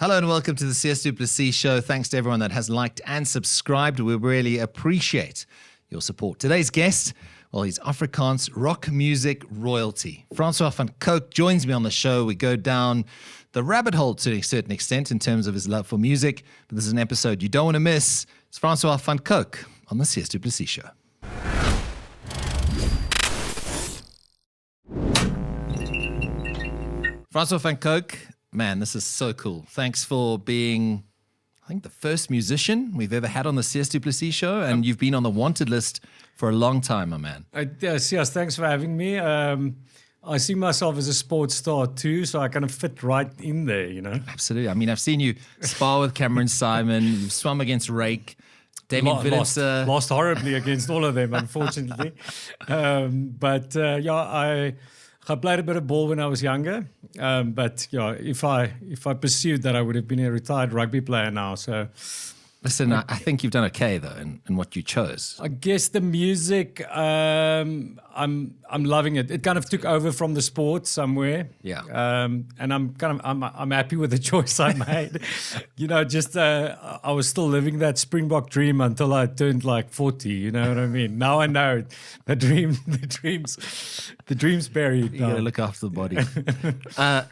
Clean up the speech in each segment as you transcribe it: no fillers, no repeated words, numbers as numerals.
Hello and welcome to the Sias to Plessis show. Thanks to everyone that has liked and subscribed. We really appreciate your support. Today's guest, well, he's Afrikaans rock music royalty. Francois van Coke joins me on the show. We go down the rabbit hole to a certain extent in terms of his love for music. But this is an episode you don't want to miss. It's Francois van Coke on the Sias to Plessis show. Francois van Coke, man, this is so cool. Thanks for being, I think, the first musician we've ever had on the Sias to Plessis show, and you've been on the wanted list for a long time, my man. Sias, thanks for having me. I see myself as a sports star too, so I kind of fit right in there, you know. Absolutely. I mean, I've seen you spar with Cameron Simon, you've swum against Rake, David Willemse. Lost horribly against all of them, unfortunately. I played a bit of ball when I was younger, but yeah, if I pursued that, I would have been a retired rugby player now. So, listen, I think you've done okay though in what you chose. I guess the music, I'm loving it. It kind of took over from the sport somewhere. Yeah. And I'm happy with the choice I made. You know, just I was still living that Springbok dream until I turned like 40. You know what I mean? Now I know the dream's buried. You gotta look after the body.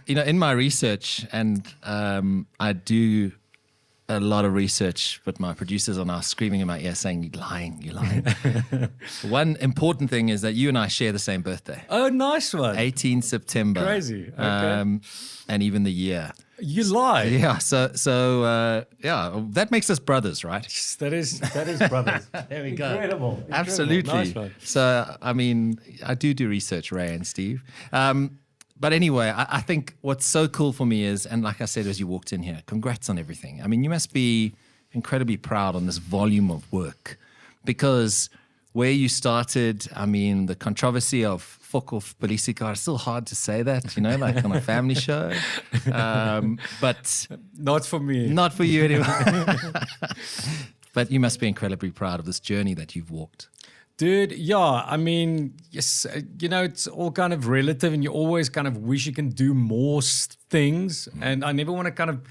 You know, in my research, and I do a lot of research, but my producers are now screaming in my ear saying, you're lying. One important thing is that you and I share the same birthday. Oh, nice one. 18 September. Crazy. Okay. And even the year. You lie. Yeah. So that makes us brothers, right? That is brothers. There we go. Incredible. Absolutely. Nice one. So, I mean, I do research, Ray and Steve. But anyway, I think what's so cool for me is, and like I said as you walked in here, congrats on everything. I mean, you must be incredibly proud on this volume of work, because where you started, I mean, the controversy of FOKOFPOLISIEKAR, still hard to say that, you know, like on a family show. But not for me. Not for you anyway. But you must be incredibly proud of this journey that you've walked. Dude, yeah, I mean, yes, you know, it's all kind of relative, and you always kind of wish you can do more things. And I never want to kind of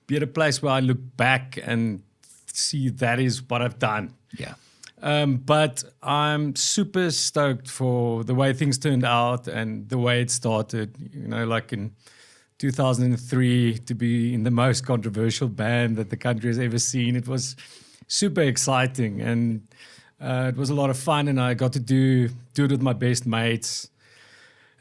be at a place where I look back and see that is what I've done. Yeah. But I'm super stoked for the way things turned out and the way it started. You know, like in 2003, to be in the most controversial band that the country has ever seen. It was super exciting, and it was a lot of fun, and I got to do it with my best mates.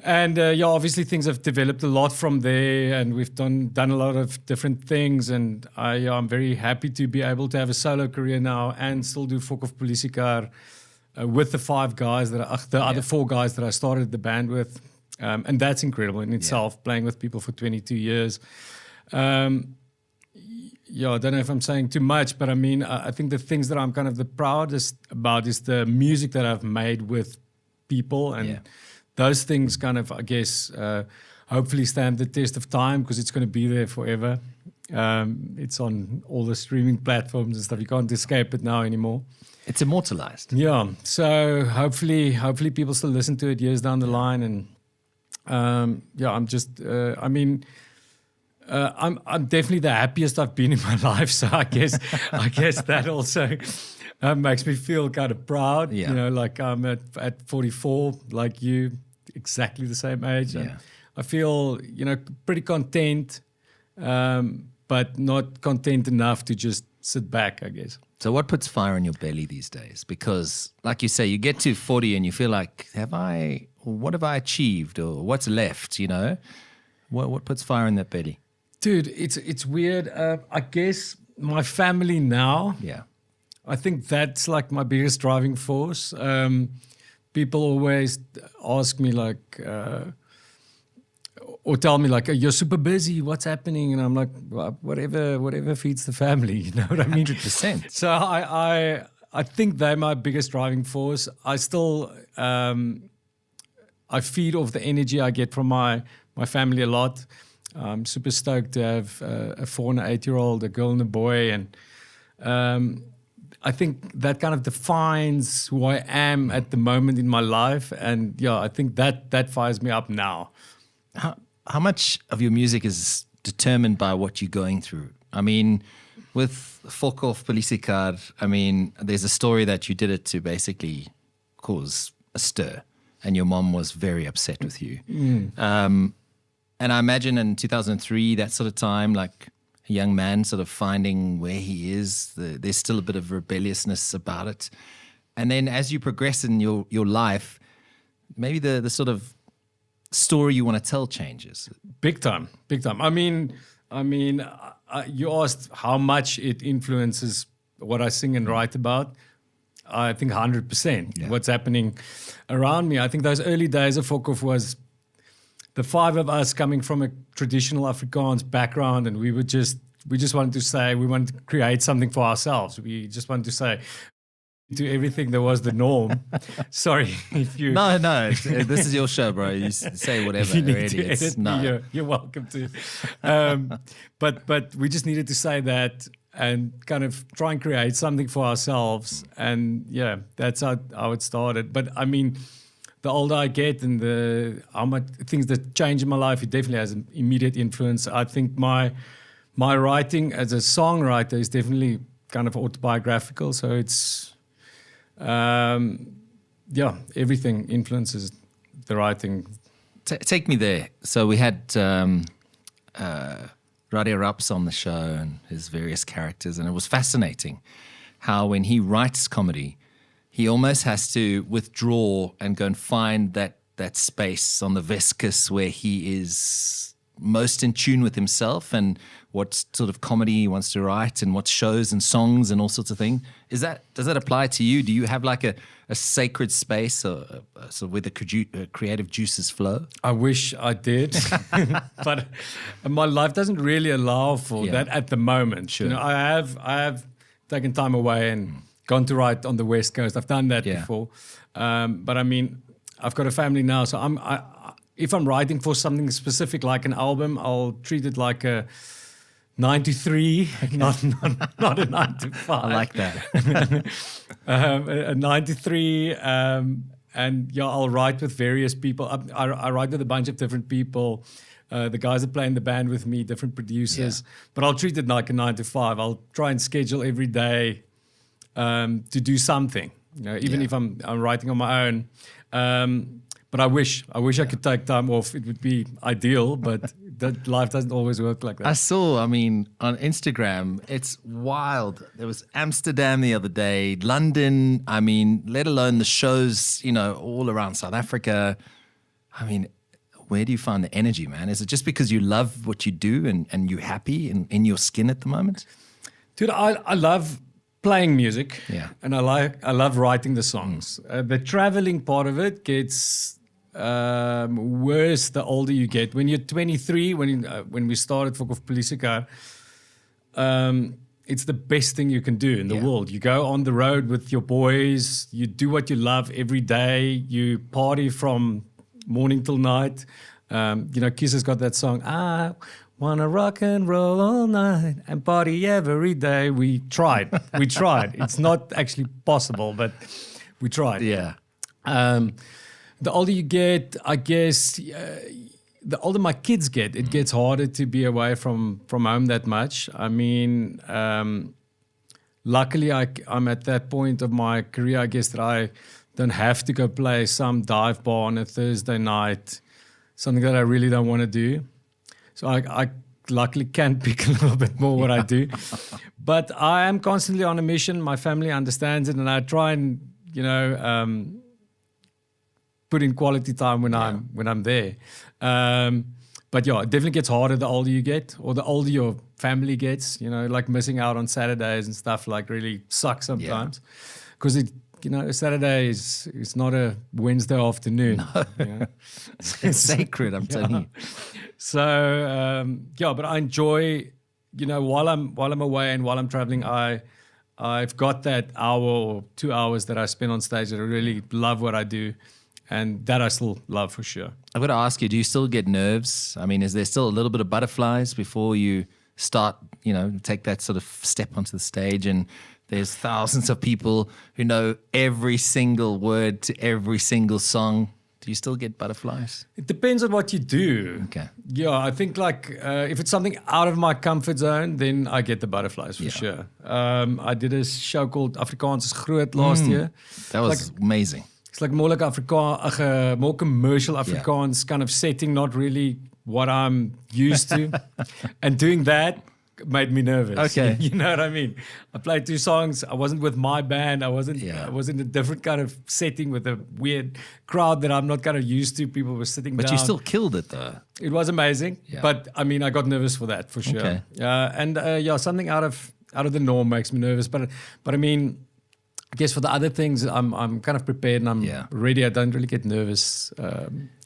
And obviously things have developed a lot from there, and we've done a lot of different things. And I'm very happy to be able to have a solo career now and still do FOKOFPOLISIEKAR with the other four guys that I started the band with. And that's incredible in itself, playing with people for 22 years. I don't know if I'm saying too much, but I mean, I think the things that I'm kind of the proudest about is the music that I've made with people. And those things kind of, I guess, hopefully stand the test of time, because it's going to be there forever. It's on all the streaming platforms and stuff. You can't escape it now anymore. It's immortalized. Yeah. So hopefully people still listen to it years down the line. And I'm just, I'm definitely the happiest I've been in my life, so I guess that also makes me feel kind of proud. Yeah. You know, like I'm at 44, like you, exactly the same age. Yeah. I feel, you know, pretty content, but not content enough to just sit back, I guess. So what puts fire in your belly these days? Because, like you say, you get to 40 and you feel like, what have I achieved, or what's left? You know, what puts fire in that belly? Dude, it's weird. I guess my family now. Yeah. I think that's like my biggest driving force. People always ask me like, or tell me like, you're super busy, what's happening? And I'm like, well, whatever feeds the family, you know what I mean? 100%. So I think they're my biggest driving force. I still, I feed off the energy I get from my family a lot. I'm super stoked to have a 4 and an 8-year-old, a girl and a boy. And I think that kind of defines who I am at the moment in my life. And yeah, I think that fires me up now. How much of your music is determined by what you're going through. I mean, with FOKOFPOLISIEKAR, I mean, there's a story that you did it to basically cause a stir, and your mom was very upset with you. And I imagine in 2003, that sort of time, like a young man sort of finding where he is, there's still a bit of rebelliousness about it. And then as you progress in your life, maybe the sort of story you want to tell changes. Big time, big time. I mean, you asked how much it influences what I sing and write about. I think 100%. What's happening around me. I think those early days of Fokof was the five of us coming from a traditional Afrikaans background, and we just wanted to say, we wanted to create something for ourselves. We just wanted to say to everything that was the norm. Sorry if you... No, this is your show, bro. You say whatever. You need already. to edit me, you're welcome to. But we just needed to say that and kind of try and create something for ourselves. And yeah, that's how it started. But I mean, the older I get and how much things that change in my life, it definitely has an immediate influence. I think my writing as a songwriter is definitely kind of autobiographical. So it's, everything influences the writing. Take me there. So we had Radhe Raps on the show and his various characters, and it was fascinating how when he writes comedy, he almost has to withdraw and go and find that space on the Vescus where he is most in tune with himself and what sort of comedy he wants to write and what shows and songs and all sorts of things. Does that apply to you? Do you have like a sacred space or sort of where the creative juices flow? I wish I did, but my life doesn't really allow for that at the moment. Sure. You know, I have taken time away and gone to write on the West Coast. I've done that before. But I mean, I've got a family now. So if I'm writing for something specific like an album, I'll treat it like a 9 to 3, not a 9 to 5. I like that. A 9 to 3. And I'll write with various people. I write with a bunch of different people. The guys that play in the band with me, different producers. But I'll treat it like a 9 to 5. I'll try and schedule every day to do something, you know, even if I'm writing on my own. But I wish I could take time off. It would be ideal, but that life doesn't always work like that. I saw, on Instagram, it's wild. There was Amsterdam the other day, London, let alone the shows, all around South Africa. Where do you find the energy, man? Is it just because you love what you do and you're happy and in your skin at the moment? Dude, I love playing music, and I love writing the songs. The traveling part of it gets worse the older you get. When you're 23, when we started FOKOFPOLISIEKAR, it's the best thing you can do in the world. You go on the road with your boys, you do what you love every day, you party from morning till night. Kiss has got that song, I wanna rock and roll all night and party every day. We tried. It's not actually possible, but we tried. Yeah. The older you get, I guess, the older my kids get, it gets harder to be away from home that much. Luckily, I'm at that point of my career, I guess, that I don't have to go play some dive bar on a Thursday night, something that I really don't want to do. So I luckily can pick a little bit more what I do. But I am constantly on a mission. My family understands it, and I try and, put in quality time when I'm there. But it definitely gets harder the older you get, or the older your family gets, like missing out on Saturdays and stuff like really sucks sometimes. Because a Saturday is not a Wednesday afternoon. No. It's sacred, I'm telling you. So, but I enjoy, while I'm away and while I'm traveling, I've got that hour or 2 hours that I spend on stage that I really love what I do. And that I still love for sure. I've got to ask you, do you still get nerves? Is there still a little bit of butterflies before you start, take that sort of step onto the stage and there's thousands of people who know every single word to every single song? Do you still get butterflies? It depends on what you do. Okay. Yeah, I think like if it's something out of my comfort zone, then I get the butterflies for sure. I did a show called Afrikaans is Groot last year. That was amazing. It's like more like more commercial Afrikaans kind of setting, not really what I'm used to. And doing that made me nervous. Okay. You know what I mean? I played 2 songs. I wasn't with my band. I was in a different kind of setting with a weird crowd that I'm not kind of used to. People were sitting down. But you still killed it though. It was amazing. Yeah. But I mean, I got nervous for that for sure. Okay. Something out of the norm makes me nervous. But I mean, I guess for the other things, I'm kind of prepared and I'm ready. I don't really get nervous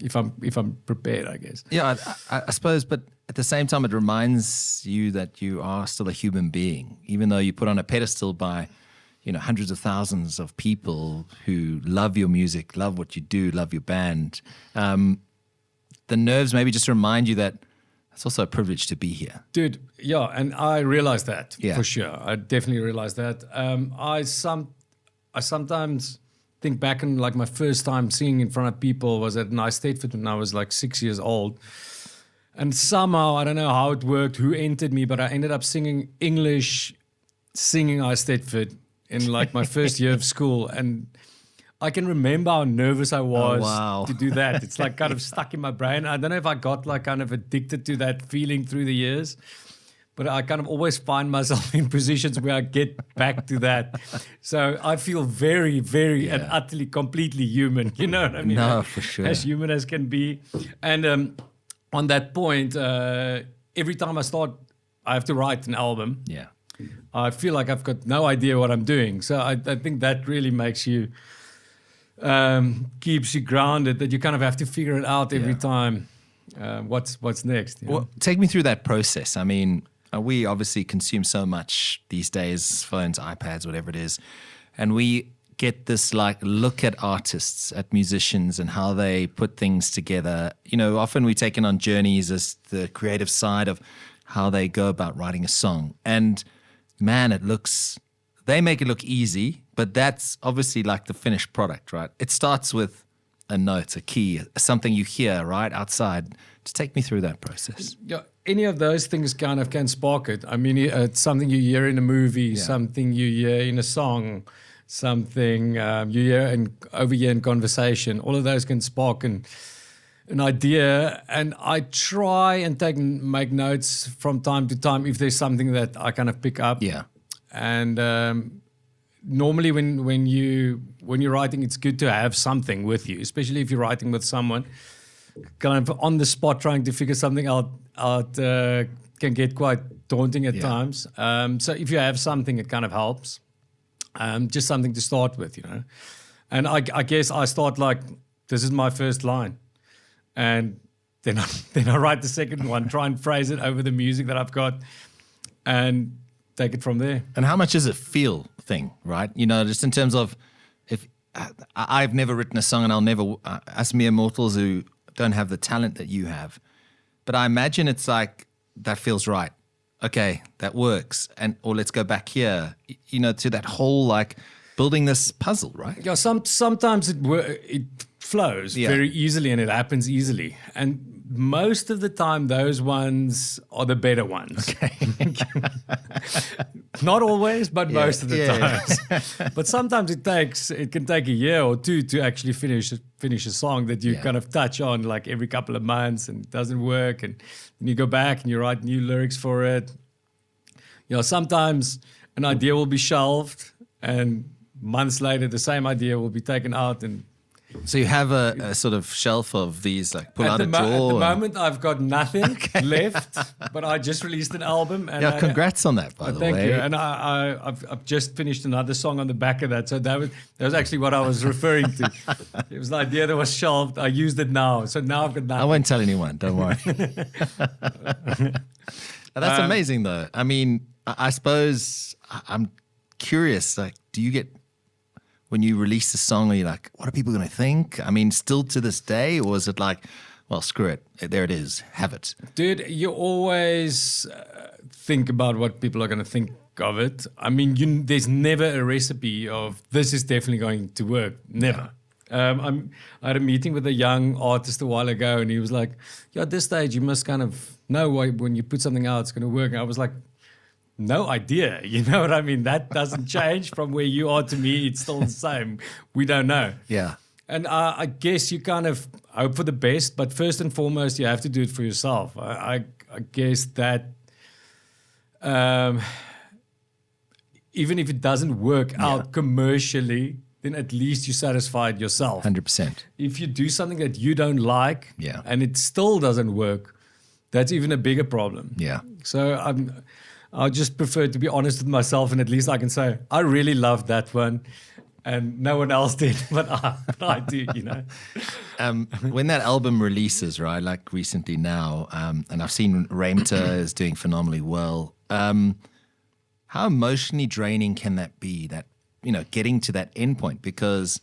if I'm prepared, I guess. Yeah, I suppose, but at the same time, it reminds you that you are still a human being, even though you put on a pedestal by, hundreds of thousands of people who love your music, love what you do, love your band. The nerves maybe just remind you that it's also a privilege to be here. Dude, yeah, and I realized that Yeah. for sure. I definitely realized that. I sometimes think back on like my first time singing in front of people was at Nice Stateford when I was like 6 years old. And somehow, I don't know how it worked, who entered me, but I ended up singing English, singing I Stateford in like my first year of school. And I can remember how nervous I was to do that. It's like kind of stuck in my brain. I don't know if I got like kind of addicted to that feeling through the years, but I kind of always find myself in positions where I get back to that. So I feel very, very and utterly, completely human. You know what I mean? No, for sure. As human as can be. And on that point, every time I have to write an album. Yeah. I feel like I've got no idea what I'm doing. So I think that really makes you, keeps you grounded, that you kind of have to figure it out every time. What's next? You know? Well, take me through that process. I mean, we obviously consume so much these days, phones, iPads, whatever it is. And we get this like look at artists, at musicians and how they put things together. Often we take in on journeys as the creative side of how they go about writing a song. And man, they make it look easy, but that's obviously like the finished product, right? It starts with a note, a key, something you hear right outside. Just take me through that process. Yeah, any of those things kind of can spark it. I mean, it's something you hear in a movie, something you hear in a song, something you hear over here in conversation. All of those can spark an idea. And I try and make notes from time to time if there's something that I kind of pick up. Yeah. And normally when you're writing, it's good to have something with you, especially if you're writing with someone. Kind of on the spot trying to figure something out can get quite daunting at times. So if you have something, it kind of helps. Just something to start with, And I guess I start like, this is my first line. And then I write the second one, try and phrase it over the music that I've got and take it from there. And how much is a feel thing, right? Just in terms of if I've never written a song and I'll never, us mere mortals who don't have the talent that you have. But I imagine it's like, that feels right. Okay, that works. Or let's go back here, to that whole like building this puzzle, right? Yeah, sometimes it flows very easily and it happens easily. And most of the time, those ones are the better ones. Okay. Not always, but most of the times. But sometimes it can take a year or two to actually finish a song that you kind of touch on like every couple of months and it doesn't work. And then you go back and you write new lyrics for it. Sometimes an idea will be shelved and months later the same idea will be taken out. And so you have a sort of shelf of these, like pull out a drawer. At the moment, I've got nothing left, but I just released an album. And congrats on that, by the way. Thank you. And I've just finished another song on the back of that. So that was actually what I was referring to. It was the idea that was shelved. I used it now. So now I've got nothing. I won't tell anyone. Don't worry. That's amazing, though. I mean, I suppose I'm curious. Like, do you get... when you release the song, are you like, what are people going to think? I mean, still to this day, or is it like, well, screw it, there it is, have it? Dude, you always think about what people are going to think of it. I mean, there's never a recipe of this is definitely going to work. Never. I had a meeting with a young artist a while ago, and he was like, "Yeah, at this stage, you must kind of know when you put something out, it's going to work." And I was like, "No idea." You know what I mean? That doesn't change from where you are to me. It's still the same. We don't know. Yeah. And I guess you kind of hope for the best, but first and foremost, you have to do it for yourself. I guess that even if it doesn't work out commercially, then at least you satisfied yourself. 100%. If you do something that you don't like and it still doesn't work, that's even a bigger problem. Yeah. So I just prefer to be honest with myself, and at least I can say, I really loved that one. And no one else did, but I do, you know. When that album releases, right, like recently now, and I've seen Raimta is doing phenomenally well. How emotionally draining can that be? That, you know, getting to that end point, because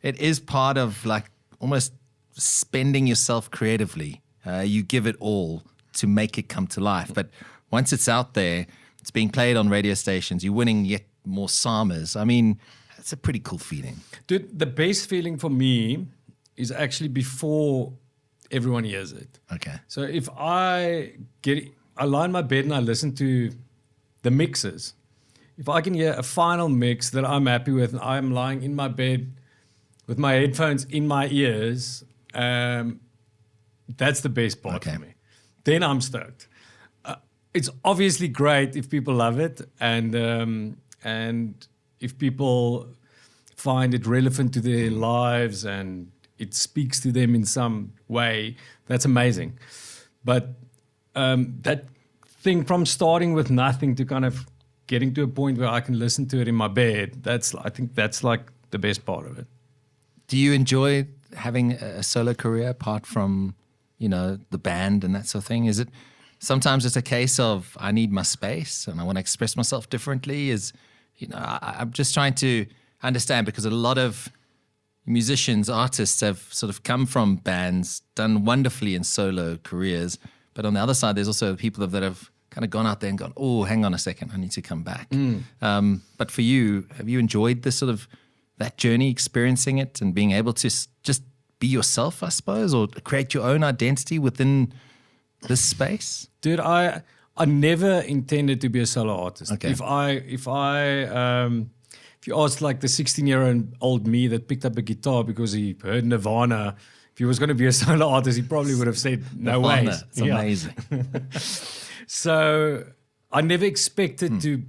it is part of like almost spending yourself creatively. You give it all to make it come to life, but once it's out there, it's being played on radio stations. You're winning yet more SAMAs. I mean, it's a pretty cool feeling. Dude, the best feeling for me is actually before everyone hears it. Okay. So if I lie in my bed and I listen to the mixes, if I can hear a final mix that I'm happy with, and I'm lying in my bed with my headphones in my ears, that's the best part for me. Then I'm stoked. It's obviously great if people love it, and if people find it relevant to their lives and it speaks to them in some way, that's amazing. But that thing from starting with nothing to kind of getting to a point where I can listen to it in my bed, I think that's like the best part of it. Do you enjoy having a solo career apart from, you know, the band and that sort of thing? Is it sometimes it's a case of I need my space and I want to express myself differently? You know, I'm just trying to understand, because a lot of musicians, artists have sort of come from bands, done wonderfully in solo careers. But on the other side, there's also people that have kind of gone out there and gone, oh, hang on a second, I need to come back. But for you, have you enjoyed this sort of that journey, experiencing it and being able to just be yourself, I suppose, or create your own identity within this space? Dude, I never intended to be a solo artist. Okay. If you asked like the 16-year-old me that picked up a guitar because he heard Nirvana, if he was going to be a solo artist, he probably would have said, no way. It's amazing. So I never expected to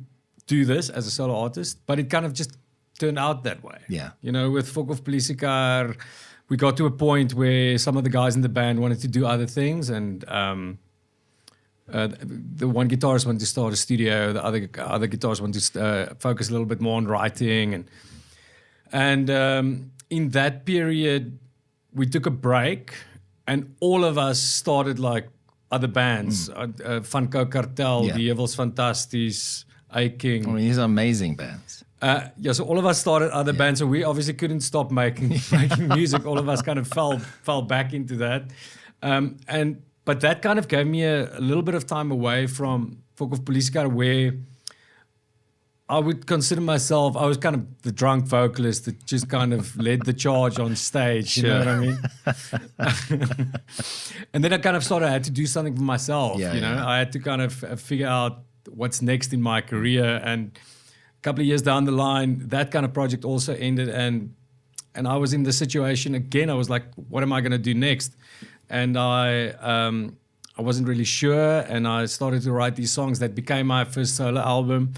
do this as a solo artist, but it kind of just turned out that way. Yeah. You know, with FOKOFPOLISIEKAR, we got to a point where some of the guys in the band wanted to do other things, and the one guitarist wanted to start a studio, the other guitarists wanted to focus a little bit more on writing, and in that period we took a break, and all of us started like other bands, Van Coke Cartel, Die Heuwels Fantasties, Aching. I mean, these are amazing bands. So all of us started other bands, so we obviously couldn't stop making music. All of us kind of fell back into that, but that kind of gave me a little bit of time away from FOKOFPOLISIEKAR, where I would consider myself, I was kind of the drunk vocalist that just kind of led the charge on stage, you know what I mean? And then I kind of I had to do something for myself, you know? I had to kind of figure out what's next in my career, and a couple of years down the line, that kind of project also ended, and I was in the situation again. I was like, what am I going to do next? And I wasn't really sure, and I started to write these songs that became my first solo album.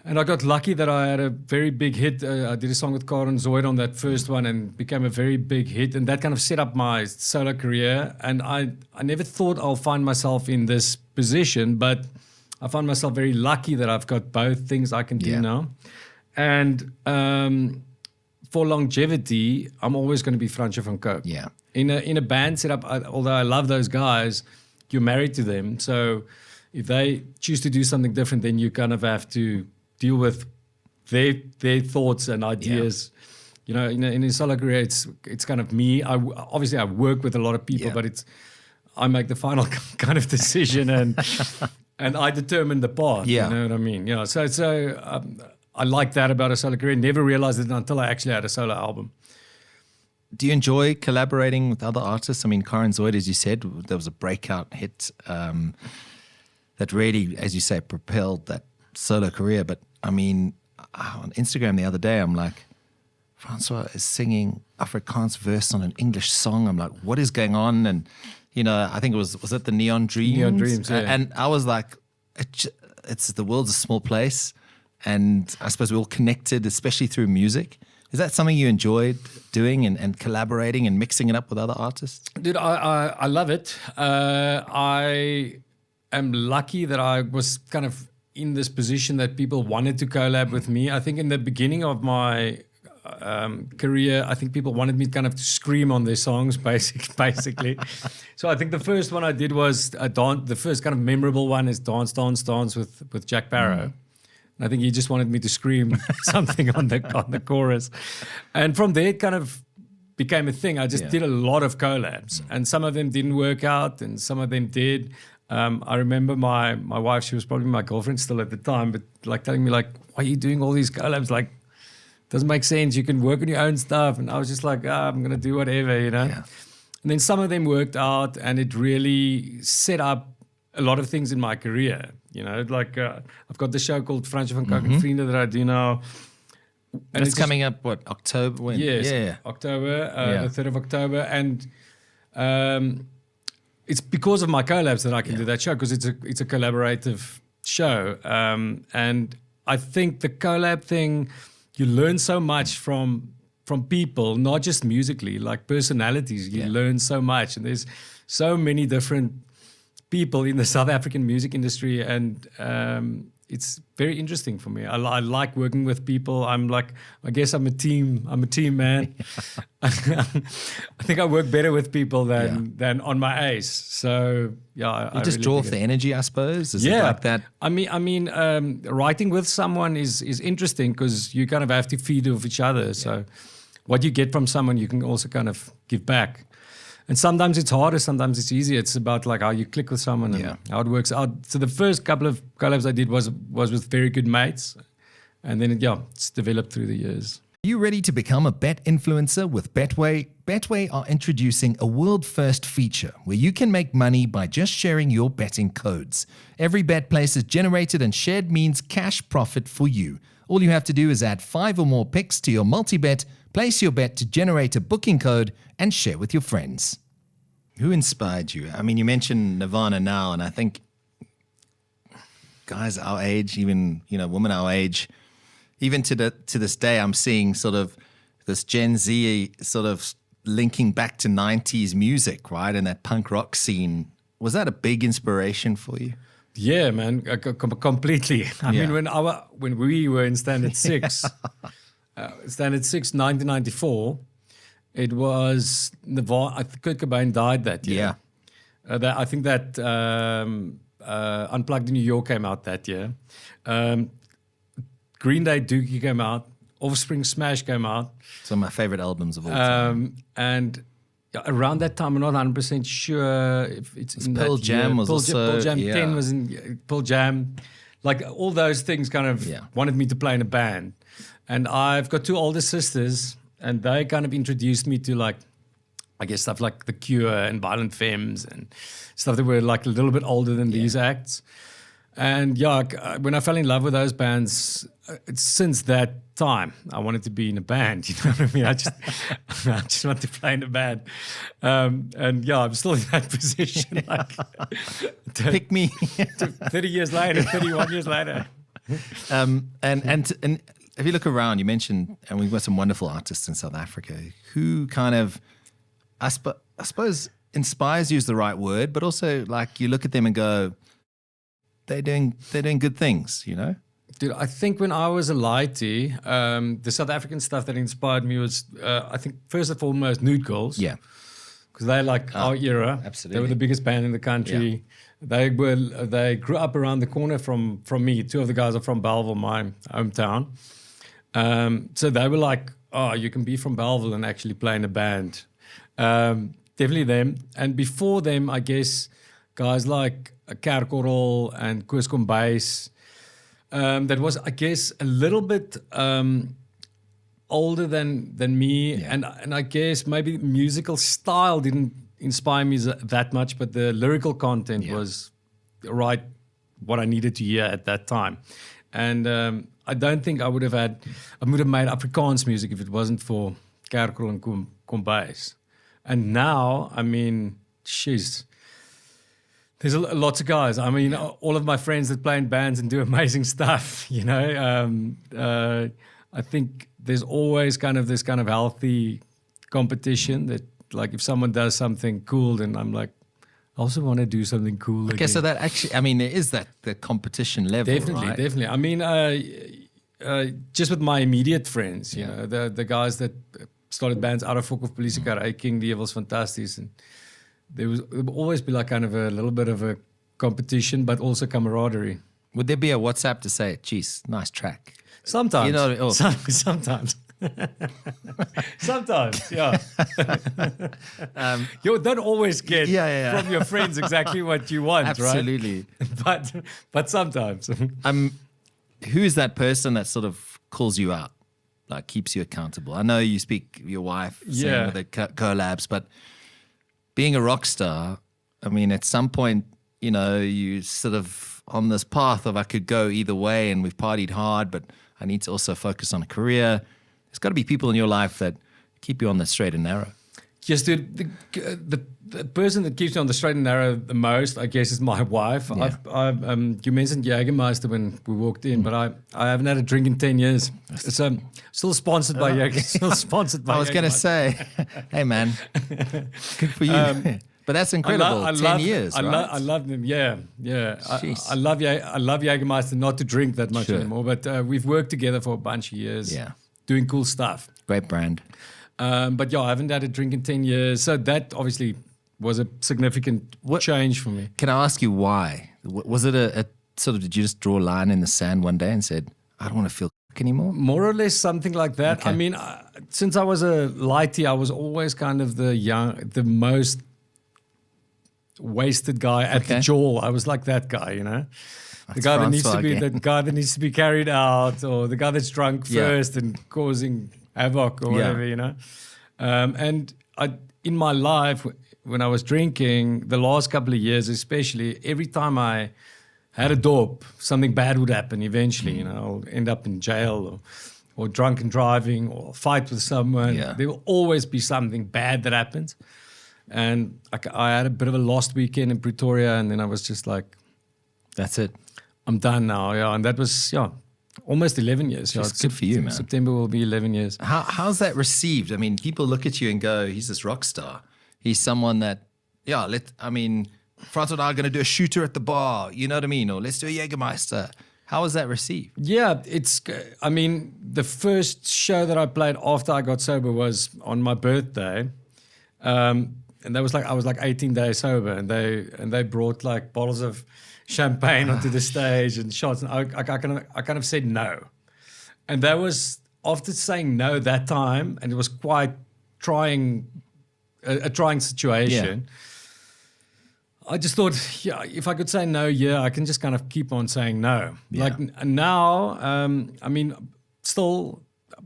And I got lucky that I had a very big hit. I did a song with Karen Zoid on that first one and became a very big hit. And that kind of set up my solo career. And I never thought I'll find myself in this position, but I found myself very lucky that I've got both things I can do now. And for longevity, I'm always going to be Francois van Coke. Yeah. In a band setup, although I love those guys, you're married to them. So if they choose to do something different, then you kind of have to deal with their thoughts and ideas. You know, in a solo career, it's kind of me. Obviously I work with a lot of people, but I make the final kind of decision, and I determine the path. You know what I mean? Yeah. So I like that about a solo career. Never realized it until I actually had a solo album. do you enjoy collaborating with other artists? I mean, Karen Zoid, as you said, there was a breakout hit that really, as you say, propelled that solo career. But I mean, on Instagram the other day, I'm like, Francois is singing Afrikaans verse on an English song. I'm like, what is going on? And, you know, I think was it the Neon Dreams? Neon Dreams, yeah. And I was like, it's the world's a small place. And I suppose we're all connected, especially through music. Is that something you enjoyed doing and collaborating and mixing it up with other artists? Dude, I love it. I am lucky that I was kind of in this position that people wanted to collab with me. I think in the beginning of my career, I think people wanted me kind of to scream on their songs, basically. So I think the first one I did was the first kind of memorable one is Dance, Dance, Dance with Jack Barrow. And I think he just wanted me to scream something on the chorus. And from there, it kind of became a thing. I just did a lot of collabs. And some of them didn't work out, and some of them did. I remember my wife, she was probably my girlfriend still at the time, but like telling me like, why are you doing all these collabs? Like, doesn't make sense. You can work on your own stuff. And I was just like, I'm going to do whatever, you know. Yeah. And then some of them worked out, and it really set up a lot of things in my career. You know, like I've got the show called Francois van Coke and Vrienden that I do now. And it's coming up, what, October? When? Yes, yeah. October, the 3rd of October. And it's because of my collabs that I can do that show, because it's a collaborative show. And I think the collab thing, you learn so much from people, not just musically, like personalities. You learn so much. And there's so many different people in the South African music industry, and it's very interesting for me. I like working with people. I guess I'm a team man. I think I work better with people than on my ace. So you just draw off the energy, I suppose. Is it like that? I mean, writing with someone is interesting because you kind of have to feed off each other. So what you get from someone, you can also kind of give back. And sometimes it's harder, sometimes it's easier. It's about like how you click with someone and how it works out. So the first couple of collabs I did was with very good mates. And then, it's developed through the years. Are you ready to become a bet influencer with Betway? Betway are introducing a world-first feature where you can make money by just sharing your betting codes. Every bet placed is generated and shared means cash profit for you. All you have to do is add 5 or more picks to your multi-bet, place your bet to generate a booking code, and share with your friends. Who inspired you? I mean, you mentioned Nirvana now, and I think guys our age, even, women our age, even to this day, I'm seeing sort of this Gen Z sort of linking back to 90s music, right? And that punk rock scene. Was that a big inspiration for you? Yeah, man, completely. I mean, when we were in Standard 6, Standard 6, 1994, it was Nirvana. Kurt Cobain died that year. Yeah. I think that Unplugged in New York came out that year. Green Day Dookie came out. Offspring Smash came out. Some of my favorite albums of all time. And around that time, I'm not 100% sure if it's in Pearl Jam was also... Pearl Jam 10 was in Pearl Jam. Like all those things kind of wanted me to play in a band. And I've got 2 older sisters, and they kind of introduced me to like, I guess stuff like The Cure and Violent Femmes and stuff that were like a little bit older than these acts. And when I fell in love with those bands, since that time, I wanted to be in a band. You know what I mean? I just want to play in a band. And I'm still in that position. Like, pick me. 30 years later, 31 years later. And if you look around, you mentioned, and we've got some wonderful artists in South Africa who kind of, I suppose, inspires you is the right word, but also like you look at them and go, they're doing good things, Dude, I think when I was a lighty, the South African stuff that inspired me was, I think, first and foremost, Nude Girls. Yeah. Because they like our era. Absolutely. They were the biggest band in the country. Yeah. They grew up around the corner from me. 2 of the guys are from Bellville, my hometown. So they were like, you can be from Bellville and actually play in a band. Definitely them. And before them, I guess, guys like Kerkorrel and Koos Kombuis. That was, I guess, a little bit older than me, and I guess maybe musical style didn't inspire me that much, but the lyrical content was right what I needed to hear at that time. And I don't think I would have made Afrikaans music if it wasn't for Kerkrol and Kombuis. And now, I mean, there's lots of guys. I mean, all of my friends that play in bands and do amazing stuff, you know. I think there's always this kind of healthy competition that, like, if someone does something cool, then I'm like, I also want to do something cool. Okay, again. so that actually, I mean, there is the competition level, right? Definitely. I mean, just with my immediate friends, you know, the guys that started bands out of FOKOFPOLISIEKAR, King, Die Evils Fantasties, and there would always be like kind of a little bit of a competition, but also camaraderie. Would there be a WhatsApp to say, geez, nice track? Sometimes. You know, Sometimes. Sometimes, yeah. You don't always get from your friends exactly what you want, Absolutely. Right? But sometimes. Who is that person that sort of calls you out, like keeps you accountable? I know you speak your wife saying with the collabs, but being a rock star, I mean, at some point, you know, you sort of on this path of I could go either way, and we've partied hard, but I need to also focus on a career. There's got to be people in your life that keep you on the straight and narrow. Yes, dude. The person that keeps me on the straight and narrow the most, I guess, is my wife. Yeah. You mentioned Jägermeister when we walked in, but I haven't had a drink in 10 years. It's still sponsored by Jägermeister. Still sponsored by I was going to say, hey, man, good for you. But that's incredible. 10 years, right? I love them. Yeah. I love Jägermeister, not to drink that much anymore, but we've worked together for a bunch of years. Yeah. Doing cool stuff. Great brand. But I haven't had a drink in 10 years. So that obviously was a significant change for me. Can I ask you why? Was it a sort of, did you just draw a line in the sand one day and said, I don't want to feel anymore? More or less something like that. Okay. I mean, since I was a lighty, I was always kind of the most wasted guy at the jaw. I was like that guy, you know? The guy that needs to be carried out, or the guy that's drunk first and causing havoc or whatever, you know. And in my life, when I was drinking, the last couple of years especially, every time I had a dope, something bad would happen eventually. You know, I'll end up in jail or drunk and driving or fight with someone. Yeah. There will always be something bad that happens. And I had a bit of a lost weekend in Pretoria, and then I was just like, that's it. I'm done now, and that was almost 11 years. It's good for you, man. September will be 11 years. How's that received? I mean, people look at you and go, he's this rock star. He's someone that, Francois and I are going to do a shooter at the bar, you know what I mean? Or let's do a Jägermeister. How was that received? Yeah, the first show that I played after I got sober was on my birthday. And that was I was 18 days sober, and they brought like bottles of champagne onto the stage and shots, and I kind of said no, and that was after saying no that time, and it was quite a trying situation. I just thought, if I could say no, I can just kind of keep on saying no. Like now, still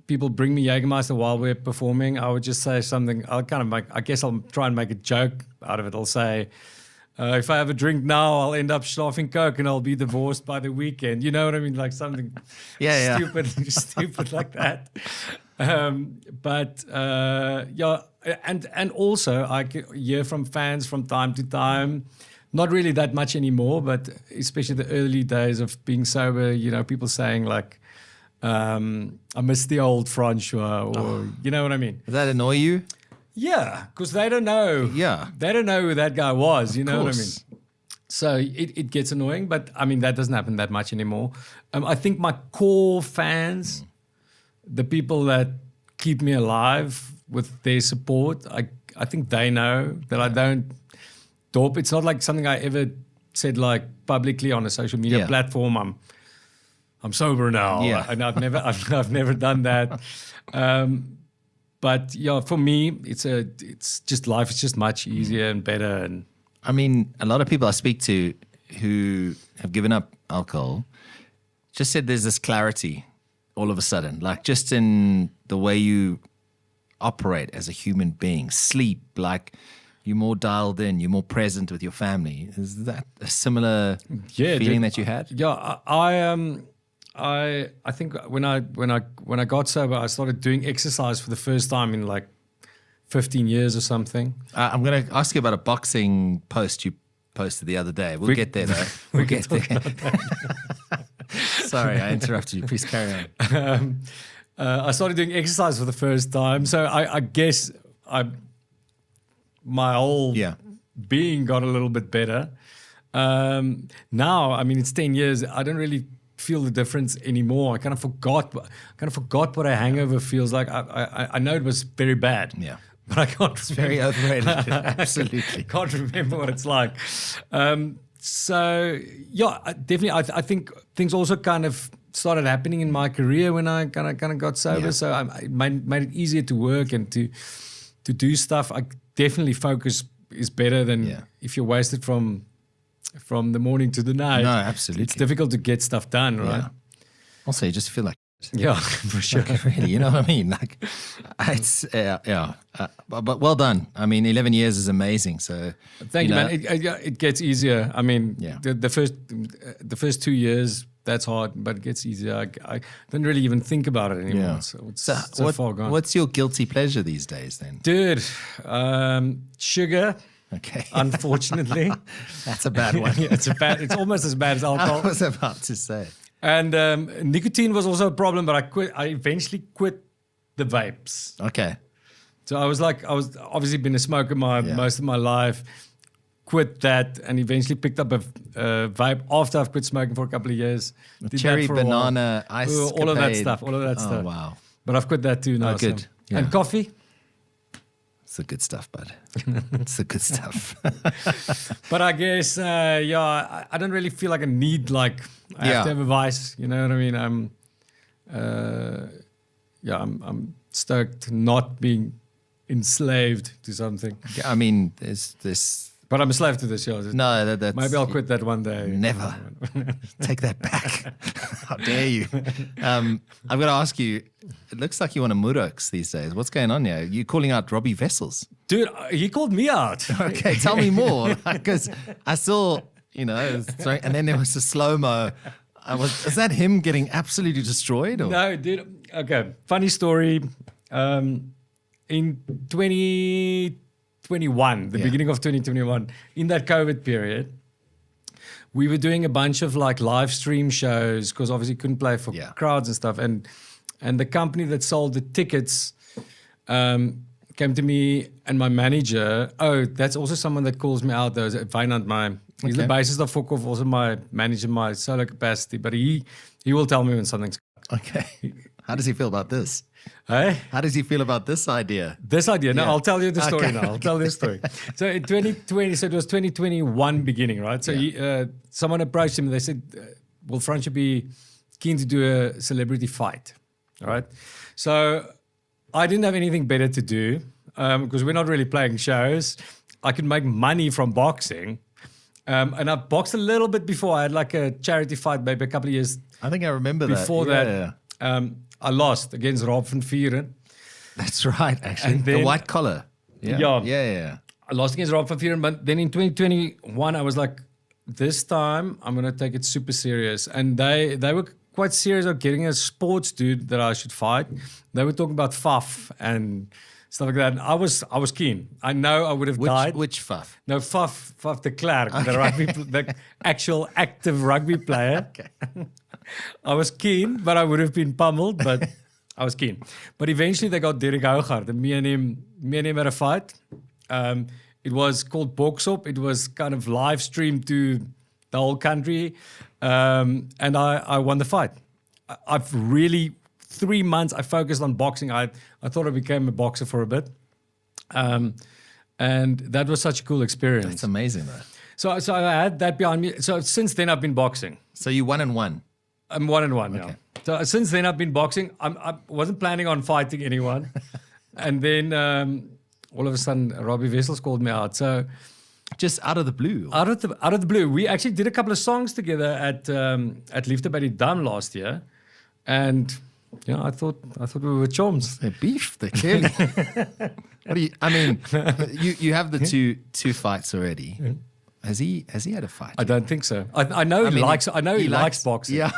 people bring me Jägermeister while we're performing. I would just say something. I'll try and make a joke out of it. I'll say, if I have a drink now, I'll end up snorting Coke and I'll be divorced by the weekend. You know what I mean? Like something stupid like that. And also I hear from fans from time to time, not really that much anymore, but especially the early days of being sober, you know, people saying like, I miss the old Francois, or you know what I mean? Does that annoy you? Yeah, because they don't know. Yeah. They don't know who that guy was, you know what I mean? So it gets annoying, but I mean, that doesn't happen that much anymore. I think my core fans, the people that keep me alive with their support, I think they know that I don't dope. It's not like something I ever said like publicly on a social media platform. I'm sober now, and I've never done that. But for me, it's just life is just much easier and better. And I mean, a lot of people I speak to who have given up alcohol just said there's this clarity all of a sudden? Like just in the way you operate as a human being, sleep, like you're more dialed in, you're more present with your family. Is that a similar feeling that you had? Yeah, I think when I got sober, I started doing exercise for the first time in like 15 years or something. I'm going to ask you about a boxing post you posted the other day. We'll get there, though. We'll get there. Sorry, I interrupted you. Please carry on. I started doing exercise for the first time, so I guess my whole being got a little bit better. Now, I mean, it's 10 years. I don't really feel the difference anymore. I kind of forgot what a hangover feels like. I know it was very bad. Yeah. But I can't. It's very overrated. Absolutely. Can't remember what it's like. So yeah, definitely. I think things also kind of started happening in my career when I kind of got sober. Yeah. So I made it easier to work and to do stuff. I definitely focus is better than if you're wasted from the morning to the night. No, absolutely. It's difficult to get stuff done, right? Yeah. Also, you just feel like. Yeah, for sure. Like, really, you know what I mean? Like, it's but well done. I mean, 11 years is amazing. So thank you, man. It gets easier. I mean, the first 2 years that's hard, but it gets easier. I don't really even think about it anymore. Yeah. So it's so far gone. What's your guilty pleasure these days, then, dude? Sugar. Okay. Unfortunately, that's a bad one. It's almost as bad as alcohol. I was about to say. And nicotine was also a problem, but I eventually quit the vapes. Okay. So I was obviously been a smoker most of my life, quit that, and eventually picked up a vape after I've quit smoking for a couple of years. Did cherry, banana, ice, all of that stuff. Oh, wow. But I've quit that too now. Oh, good. So. Yeah. And coffee? It's the good stuff, bud. It's the good stuff. But I guess, I don't really feel like I need, I have to have a vice. You know what I mean? I'm stoked not being enslaved to something. I mean, there's this. But I'm a slave to this, yeah. No, that's... Maybe I'll quit that one day. Never. Take that back. How dare you? I've got to ask you, it looks like you want a Murox these days. What's going on here? You're calling out Robbie Vessels. Dude, he called me out. Okay, tell me more. Because I saw, and then there was a slow-mo. Is that him getting absolutely destroyed? Or? No, dude. Okay, funny story. In 2021, the beginning of 2021, in that COVID period, we were doing a bunch of live stream shows because obviously couldn't play for crowds and stuff. And the company that sold the tickets came to me and my manager. Oh, that's also someone that calls me out though. Wynand, he's the bassist of FOKOF, also my manager, my solo capacity. But he will tell me when something's okay. How does he feel about this? Hey? How does he feel about this idea? This idea? No, I'll tell you the story now. I'll tell you the story. So in 2020, so it was 2021 beginning, right? So someone approached him and they said, will Francois be keen to do a celebrity fight? All right. So I didn't have anything better to do because we're not really playing shows. I could make money from boxing. And I boxed a little bit before. I had a charity fight maybe a couple of years. I think I remember before that. I lost against Rob van Vieren. That's right, actually. And then, the white collar. Yeah. I lost against Rob van Vieren, but then in 2021, I was like, this time I'm going to take it super serious. And they were quite serious about getting a sports dude that I should fight. They were talking about Faf and stuff like that. And I was keen. I know I would have died. Which Faf? No, Faf de Klerk, the actual active rugby player. Okay. I was keen, but I would have been pummeled, but I was keen. But eventually they got Derek Hougaard and me and him had a fight. It was called Boxop. It was kind of live streamed to the whole country. And I won the fight. I've really, 3 months, I focused on boxing. I thought I became a boxer for a bit. And that was such a cool experience. That's amazing, though. So I had that behind me. So since then I've been boxing. So you 1-1? I'm 1-1 now. So since then I've been boxing. I wasn't planning on fighting anyone. And then all of a sudden Robbie Vessels called me out. So just out of the blue? Out of the blue. We actually did a couple of songs together at Liefde by die Dam last year. And Yeah, I thought we were chums. They're beef. They're clearly. What do you? I mean, you have the two fights already. Has he had a fight? I don't think so. I know he likes boxing. Yeah.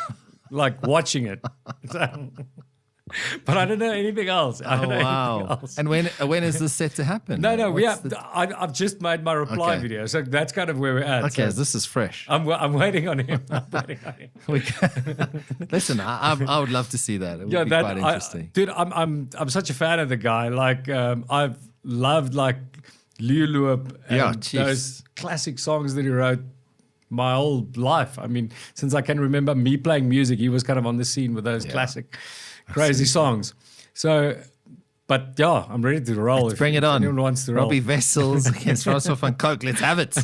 Like watching it. But I don't know anything else. I don't know wow. anything else. And when is this set to happen? No, What's I've just made my reply Okay. video, so that's kind of where we're at. Okay, So this is fresh. I'm waiting on him. I'm waiting on him. Listen, I would love to see that. It would be quite interesting. Dude, I'm such a fan of the guy. Like I've loved like Lulup and Yeah, jeez. those classic songs that he wrote my whole life. I mean, since I can remember me playing music, he was kind of on the scene with those classic, crazy songs. So, but yeah, I'm ready to roll. Let's bring it on. Anyone wants to roll. Robbie Wessels against Francois van Coke. Let's have it.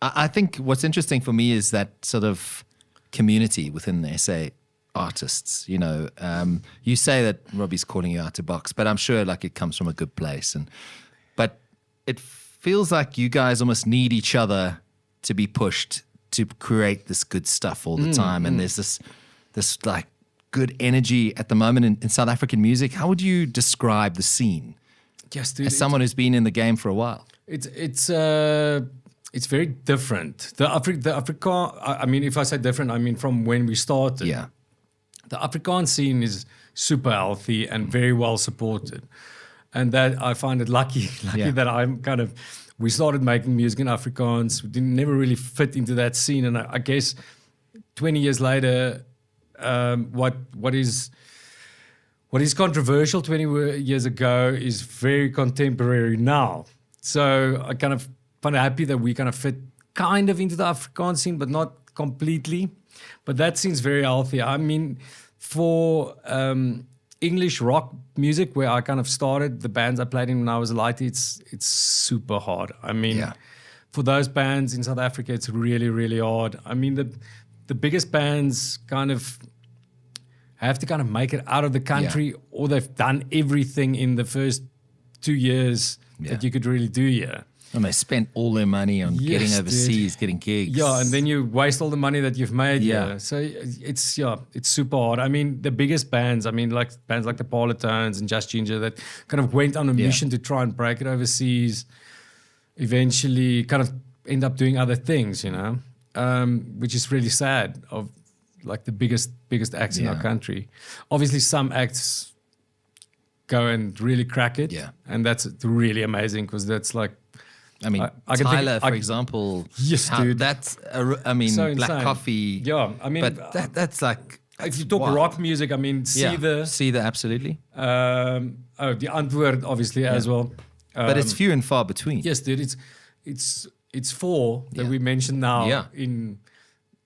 I think what's interesting for me is that sort of community within the SA artists. You know, you say that Robbie's calling you out to box, but I'm sure like it comes from a good place. But it feels like you guys almost need each other to be pushed to create this good stuff all the time. And there's this like good energy at the moment in South African music. How would you describe the scene Yes, dude. as someone who's been in the game for a while? It's very different. The Afrikaans. I mean, if I say different, I mean from when we started. Yeah. The Afrikaans scene is super healthy and very well supported, and that I find it lucky Yeah. that I'm kind of. We started making music in Afrikaans. We never really fit into that scene, and I guess 20 years later, what is controversial 20 years ago is very contemporary now. So I kind of find happy that we kind of fit kind of into the Afrikaans scene, but not completely. But that scene's very healthy. I mean, for English rock music, where I kind of started, the bands I played in when I was a lighty, it's super hard. I mean, Yeah. for those bands in South Africa, it's really, really hard. I mean, the biggest bands kind of have to kind of make it out of the country, or they've done everything in the first 2 years that you could really do here. And they spent all their money on Yes, getting dude. overseas, getting gigs. Yeah, and then you waste all the money that you've made. Yeah. Yeah. So it's super hard. I mean, the biggest bands, I mean, like bands like the Parlotones and Just Ginger that kind of went on a mission to try and break it overseas, eventually kind of end up doing other things, you know, which is really sad of like the biggest acts in our country. Obviously, some acts go and really crack it. Yeah. And that's really amazing because that's like, I mean, I can Tyler, think- for example. Yes, dude. That's, I mean, So Black insane. Coffee. Yeah, I mean, But that's like. if you talk wild. rock music, I mean, Yeah, see the absolutely. the Antwoord obviously as well. But it's few and far between. Yes, dude. It's four that we mentioned now Yeah. in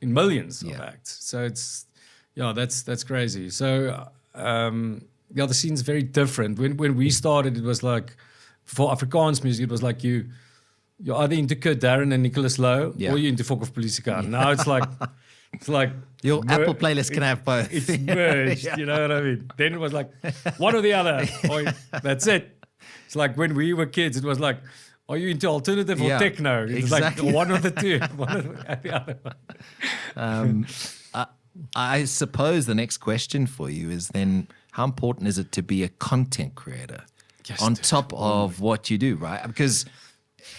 millions of Yeah. acts. So it's that's crazy. So the other scene's very different. When we started, it was like for Afrikaans music, it was like you're either into Kurt Darren and Nicholas Lowe, Yeah. or you're into FOKOFPOLISIEKAR. Now it's like Your Apple playlist can have both. it's merged, you know what I mean? Then it was like one or the other. Or that's it. It's like when we were kids, it was like, are you into alternative or Yeah, techno? It was exactly. like one of the two, one of the other one. I suppose the next question for you is then how important is it to be a content creator Yes, on dude. top of what you do, right? Because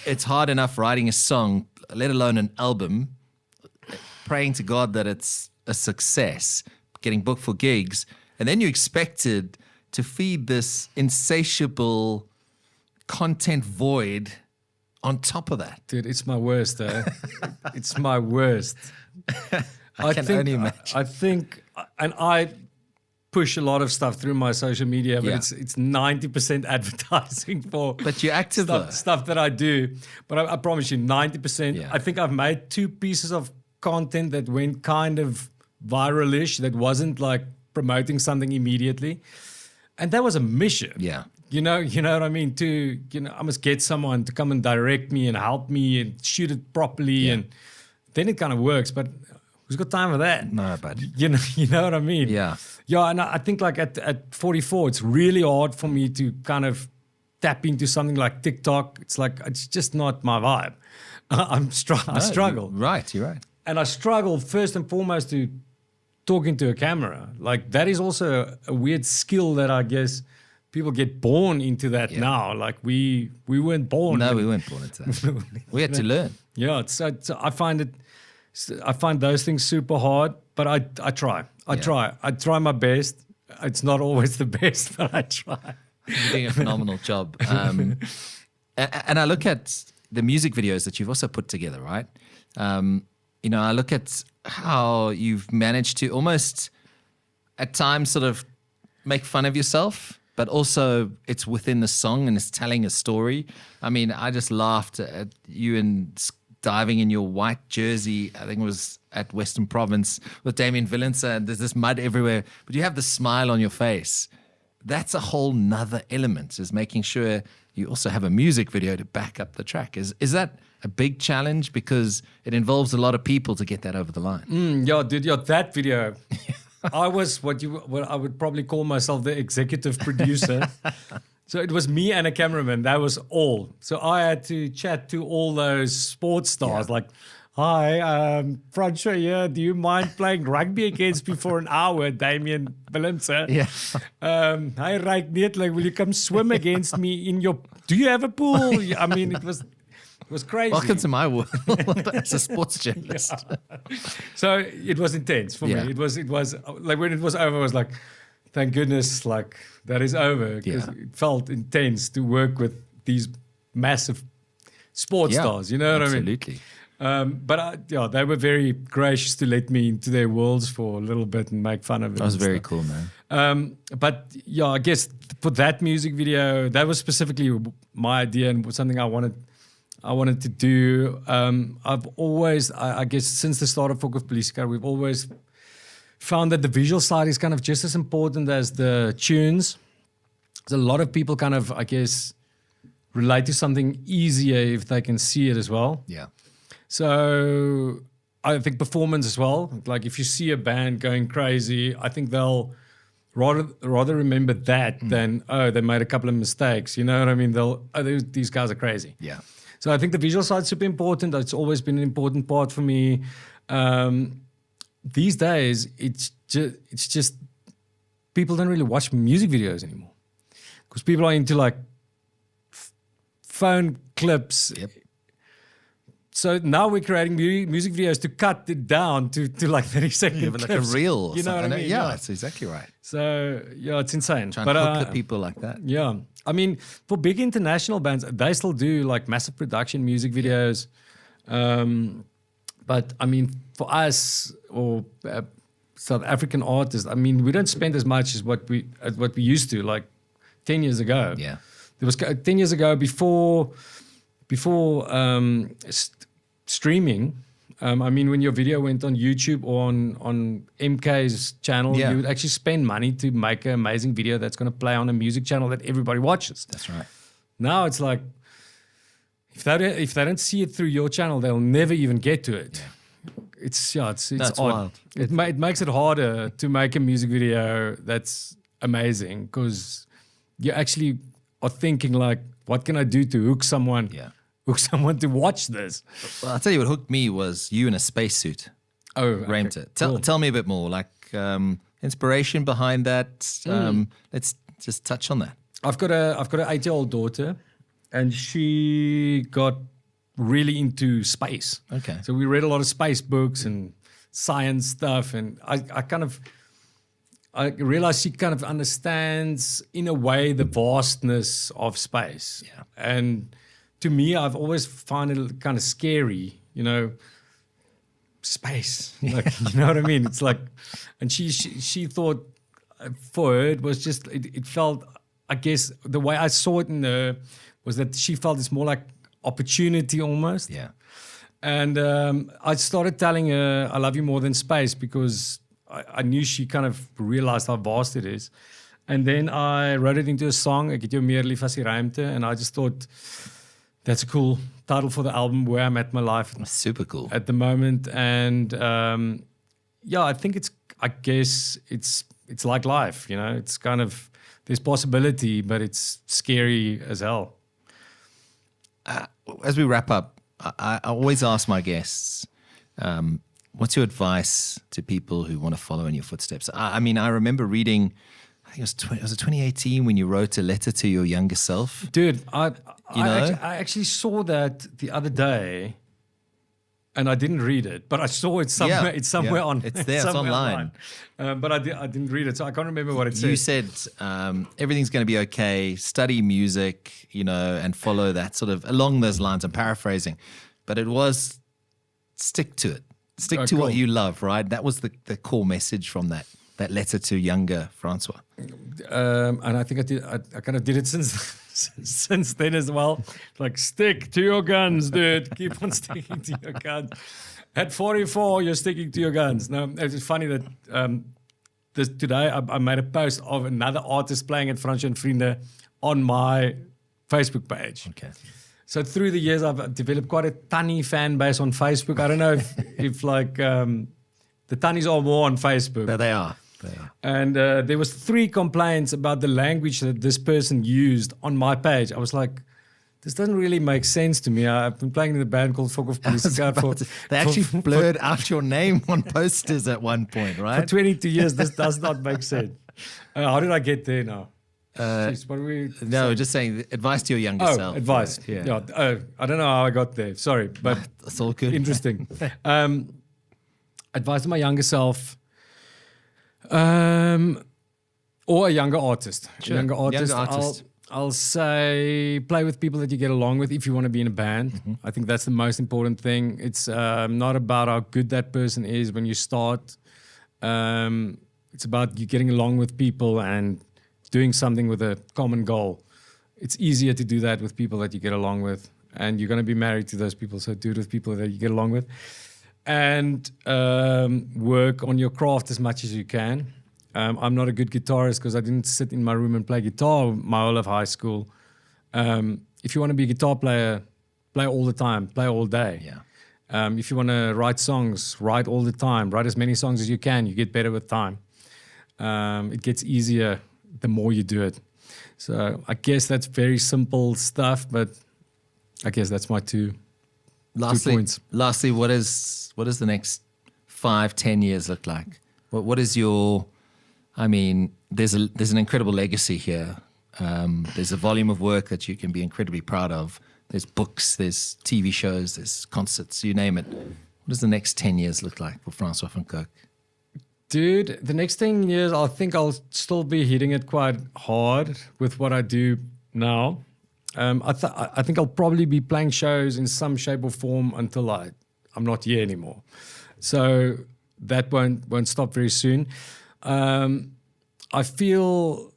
it's hard enough writing a song, let alone an album, praying to God that it's a success, getting booked for gigs, and then you're expected to feed this insatiable content void on top of that. Dude, it's my worst. It's my worst. I can only imagine. I think, and I push a lot of stuff through my social media, but Yeah. it's 90% advertising for. But you're active though. stuff that I do. But I promise you, 90%. Yeah. I think I've made 2 pieces of content that went kind of viral-ish, that wasn't like promoting something immediately, and that was a mission. Yeah. You know what I mean? I must get someone to come and direct me and help me and shoot it properly, and then it kind of works. But who's got time for that? No, but You know what I mean? Yeah. Yeah, and I think like at 44, it's really hard for me to kind of tap into something like TikTok. It's like, it's just not my vibe. I struggle. You're right. And I struggle first and foremost to talking to a camera. Like that is also a weird skill that I guess people get born into that now. Like we weren't born. No, we weren't born into that. We had to learn. Yeah, so I find those things super hard, but I try. I try my best. It's not always the best, but I try. You're doing a phenomenal job. And I look at the music videos that you've also put together, right? I look at how you've managed to almost at times sort of make fun of yourself, but also it's within the song and it's telling a story. I mean, I just laughed at you and diving in your white jersey, I think it was at Western Province with Damien Villensa, and there's this mud everywhere, but you have the smile on your face. That's a whole nother element, is making sure you also have a music video to back up the track. Is that a big challenge? Because it involves a lot of people to get that over the line. That video. I was what I would probably call myself the executive producer. So it was me and a cameraman. That was all. So I had to chat to all those sports stars like, hi, Francois here. Do you mind playing rugby against me for an hour, Damien Villensa? Yeah. Hi, Ryk Neetling, will you come swim against me in your... Do you have a pool? I mean, it was crazy. Welcome to my world as a sports journalist. Yeah. So it was intense for me. It was like when it was over, I was like, thank goodness, like that is over. Because it felt intense to work with these massive sports stars. You know what I mean? Absolutely. But they were very gracious to let me into their worlds for a little bit and make fun of it. That was very cool, man. But I guess for that music video, that was specifically my idea and something I wanted to do. I've always, I guess, since the start of FOKOFPOLISIEKAR, we've always found that the visual side is kind of just as important as the tunes. There's a lot of people kind of, I guess, relate to something easier if they can see it as well. Yeah. So I think performance as well. Like if you see a band going crazy, I think they'll rather remember that than, they made a couple of mistakes. You know what I mean? These guys are crazy. Yeah. So I think the visual side is super important. It's always been an important part for me. These days, it's just people don't really watch music videos anymore because people are into like phone clips. Yep. So now we're creating music videos to cut it down to like 30 seconds. Like a reel. You know what I mean? Yeah, that's exactly right. So it's insane. Trying to hook the people like that. Yeah. I mean, for big international bands, they still do like massive production music videos. But I mean, for us or South African artists, I mean, we don't spend as much as what we used to, like 10 years ago. Yeah. There was 10 years ago before streaming. I mean, when your video went on YouTube or on MK's channel, you would actually spend money to make an amazing video that's going to play on a music channel that everybody watches. That's right. Now it's like, if they don't see it through your channel, they'll never even get to it. Yeah. It's odd. Wild. It makes it harder to make a music video that's amazing because you actually are thinking like, what can I do to hook someone? Yeah. Hook someone to watch this. Well, I'll tell you what hooked me was you in a spacesuit. Oh, Ramta. Cool. Tell me a bit more, like inspiration behind that. Let's just touch on that. I've got an 8-year-old daughter, and she got really into space. Okay. So we read a lot of space books and science stuff, and I realized she kind of understands in a way the vastness of space. Yeah. And to me, I've always found it kind of scary, you know, space. Like, you know what I mean? It's like, and she thought for her it was just, it felt, I guess the way I saw it in her was that she felt it's more like opportunity almost. Yeah. And I started telling her I love you more than space because I knew she kind of realized how vast it is. And then I wrote it into a song, Ek het jou meer lief as die ruimte, and I just thought that's a cool title for the album, where I'm at my life. Super cool. At the moment. And I think I guess it's like life, you know, it's kind of, there's possibility, but it's scary as hell. As we wrap up, I always ask my guests, what's your advice to people who want to follow in your footsteps? I mean, I remember reading, I think it was 2018 when you wrote a letter to your younger self. Dude, I know? actually saw that the other day, and I didn't read it, but I saw it somewhere. Yeah, It's somewhere on. It's there. It's somewhere online. But I didn't read it, so I can't remember what it said. You said everything's going to be okay. Study music, and follow that sort of along those lines. I'm paraphrasing, but it was stick to it. Stick to what cool. you love, right? That was the core message from that letter to younger Francois. And I think I kind of did it since then as well. Like, stick to your guns, dude. Keep on sticking to your guns. At 44, you're sticking to your guns. No, it's funny that today I made a post of another artist playing at Fransje en Vrienden on my Facebook page. Okay. So through the years, I've developed quite a Tannie fan base on Facebook. I don't know if like the Tannies are more on Facebook. But they are. And there was 3 complaints about the language that this person used on my page. I was like, this doesn't really make sense to me. I've been playing in a band called FOKOFPOLISIEKAR They actually blurred out your name on posters at one point, for right? 22 years. This does not make sense. How did I get there now? Jeez, what are we No, just saying advice to your younger self. advice. Yeah. Yeah. I don't know how I got there. Sorry, but That's all good. interesting. Advice to my younger self, or a younger artist. Sure. Younger artist. Younger artist. I'll say play with people that you get along with if you want to be in a band. Mm-hmm. I think that's the most important thing. It's not about how good that person is when you start. It's about you getting along with people and doing something with a common goal. It's easier to do that with people that you get along with, and you're going to be married to those people, so do it with people that you get along with. And work on your craft as much as you can. I'm not a good guitarist because I didn't sit in my room and play guitar my whole of high school. If you want to be a guitar player, play all the time, play all day. Yeah. If you want to write songs, write all the time. Write as many songs as you can. You get better with time. It gets easier the more you do it. So I guess that's very simple stuff, but I guess that's my two points. Lastly, what does the next 5-10 years look like? What is your? I mean, there's an incredible legacy here. There's a volume of work that you can be incredibly proud of. There's books, there's TV shows, there's concerts, you name it. What does the next 10 years look like for Francois van Coke? Dude, the next 10 years, I think I'll still be hitting it quite hard with what I do now. I think I'll probably be playing shows in some shape or form until I'm not here anymore. So that won't stop very soon. I feel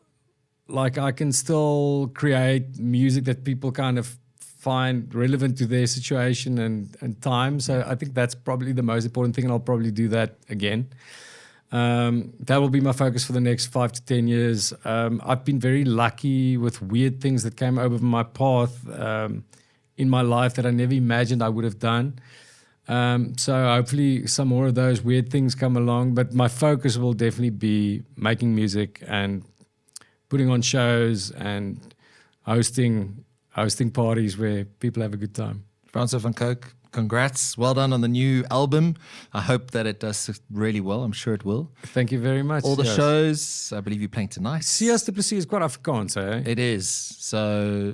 like I can still create music that people kind of find relevant to their situation and time. So I think that's probably the most important thing, and I'll probably do that again. That will be my focus for the next 5 to 10 years. I've been very lucky with weird things that came over my path in my life that I never imagined I would have done. So hopefully some more of those weird things come along. But my focus will definitely be making music and putting on shows and hosting parties where people have a good time. Francois van Coke, congrats. Well done on the new album. I hope that it does really well. I'm sure it will. Thank you very much. All the Sias. shows, I believe you're playing tonight. Sias to Plessis is quite Afrikaans, eh? It is. So,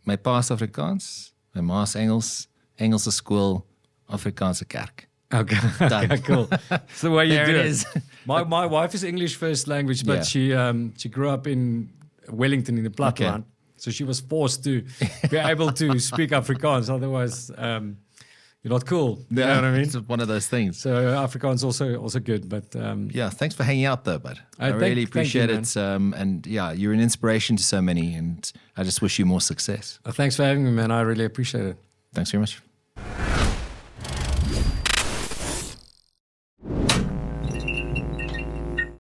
my pa's Afrikaans, my ma's Engels, Engelse skool, Afrikaanse kerk. Okay, Done. okay, cool. It's the way you There do it it. is. My wife is English first language, but she grew up in Wellington in the Platteland. Okay. So she was forced to be able to speak Afrikaans. Otherwise, you're not cool. You know what I mean? It's one of those things. So Afrikaans also good, but Yeah, thanks for hanging out though, bud. I thank- really thank you, appreciate it. And yeah, you're an inspiration to so many, and I just wish you more success. thanks for having me, man. I really appreciate it. Thanks very much.